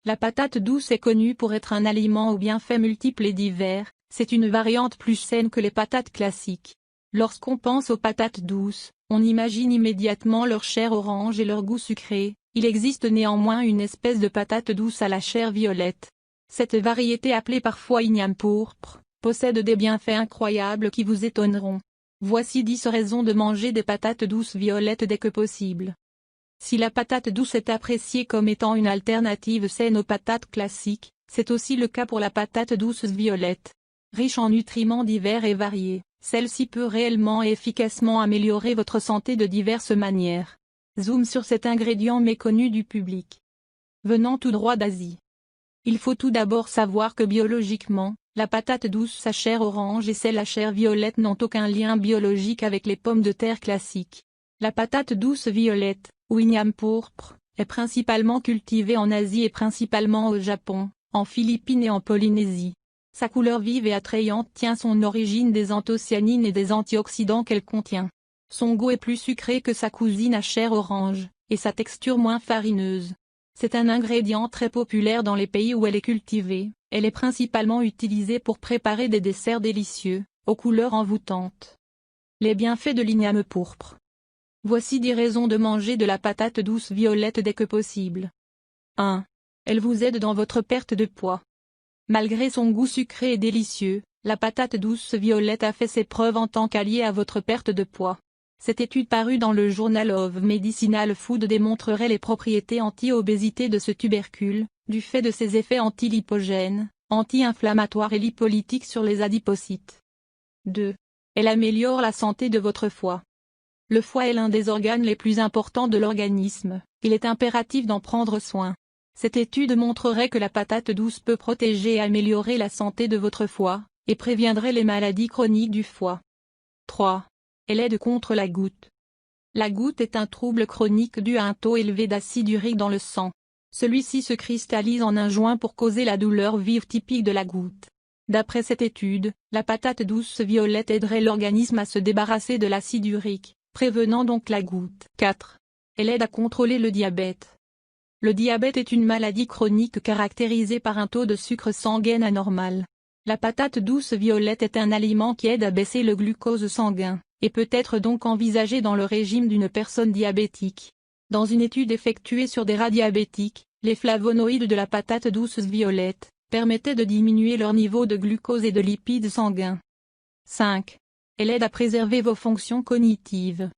La patate douce est connue pour être un aliment aux bienfaits multiples et divers, c'est une variante plus saine que les patates classiques. Lorsqu'on pense aux patates douces, on imagine immédiatement leur chair orange et leur goût sucré. Il existe néanmoins une espèce de patate douce à la chair violette. Cette variété appelée parfois igname pourpre, possède des bienfaits incroyables qui vous étonneront. Voici 10 raisons de manger des patates douces violettes dès que possible. Si la patate douce est appréciée comme étant une alternative saine aux patates classiques, c'est aussi le cas pour la patate douce violette. Riche en nutriments divers et variés, celle-ci peut réellement et efficacement améliorer votre santé de diverses manières. Zoom sur cet ingrédient méconnu du public. Venant tout droit d'Asie. Il faut tout d'abord savoir que biologiquement, la patate douce sa chair orange et celle à chair violette n'ont aucun lien biologique avec les pommes de terre classiques. La patate douce violette, ou igname pourpre, est principalement cultivée en Asie et principalement au Japon, en Philippines et en Polynésie. Sa couleur vive et attrayante tient son origine des anthocyanines et des antioxydants qu'elle contient. Son goût est plus sucré que sa cousine à chair orange, et sa texture moins farineuse. C'est un ingrédient très populaire dans les pays où elle est cultivée. Elle est principalement utilisée pour préparer des desserts délicieux, aux couleurs envoûtantes. Les bienfaits de l'igname pourpre. Voici 10 raisons de manger de la patate douce violette dès que possible. 1. Elle vous aide dans votre perte de poids. Malgré son goût sucré et délicieux, la patate douce violette a fait ses preuves en tant qu'allié à votre perte de poids. Cette étude parue dans le Journal of Medicinal Food démontrerait les propriétés anti-obésité de ce tubercule, du fait de ses effets anti-lipogènes, anti-inflammatoires et lipolytiques sur les adipocytes. 2. Elle améliore la santé de votre foie. Le foie est l'un des organes les plus importants de l'organisme, il est impératif d'en prendre soin. Cette étude montrerait que la patate douce peut protéger et améliorer la santé de votre foie, et préviendrait les maladies chroniques du foie. 3. Elle aide contre la goutte. La goutte est un trouble chronique dû à un taux élevé d'acide urique dans le sang. Celui-ci se cristallise en un joint pour causer la douleur vive typique de la goutte. D'après cette étude, la patate douce violette aiderait l'organisme à se débarrasser de l'acide urique, prévenant donc la goutte. 4. Elle aide à contrôler le diabète. Le diabète est une maladie chronique caractérisée par un taux de sucre sanguin anormal. La patate douce violette est un aliment qui aide à baisser le glucose sanguin, et peut être donc envisagé dans le régime d'une personne diabétique. Dans une étude effectuée sur des rats diabétiques, les flavonoïdes de la patate douce violette permettaient de diminuer leur niveau de glucose et de lipides sanguins. 5. Elle aide à préserver vos fonctions cognitives.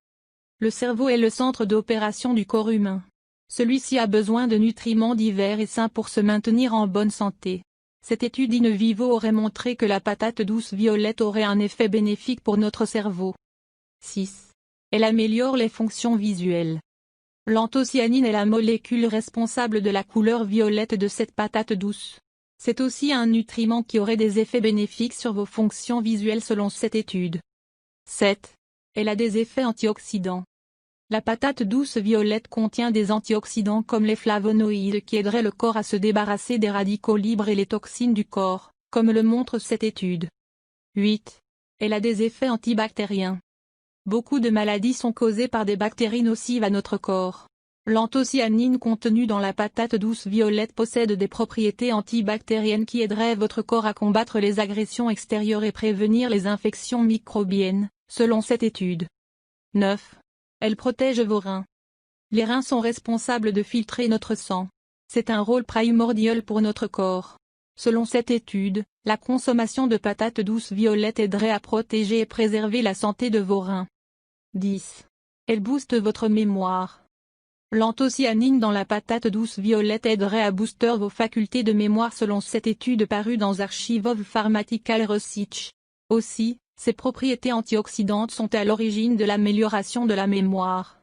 Le cerveau est le centre d'opération du corps humain. Celui-ci a besoin de nutriments divers et sains pour se maintenir en bonne santé. Cette étude in vivo aurait montré que la patate douce violette aurait un effet bénéfique pour notre cerveau. 6. Elle améliore les fonctions visuelles. L'anthocyanine est la molécule responsable de la couleur violette de cette patate douce. C'est aussi un nutriment qui aurait des effets bénéfiques sur vos fonctions visuelles selon cette étude. 7. Elle a des effets antioxydants. La patate douce violette contient des antioxydants comme les flavonoïdes qui aideraient le corps à se débarrasser des radicaux libres et les toxines du corps, comme le montre cette étude. 8. Elle a des effets antibactériens. Beaucoup de maladies sont causées par des bactéries nocives à notre corps. L'anthocyanine contenue dans la patate douce violette possède des propriétés antibactériennes qui aideraient votre corps à combattre les agressions extérieures et prévenir les infections microbiennes, selon cette étude. 9. Elle protège vos reins. Les reins sont responsables de filtrer notre sang. C'est un rôle primordial pour notre corps. Selon cette étude, la consommation de patates douces violettes aiderait à protéger et préserver la santé de vos reins. 10. Elle booste votre mémoire. L'anthocyanine dans la patate douce violette aiderait à booster vos facultés de mémoire selon cette étude parue dans Archive of Pharmaceutical Research. Aussi, ces propriétés antioxydantes sont à l'origine de l'amélioration de la mémoire.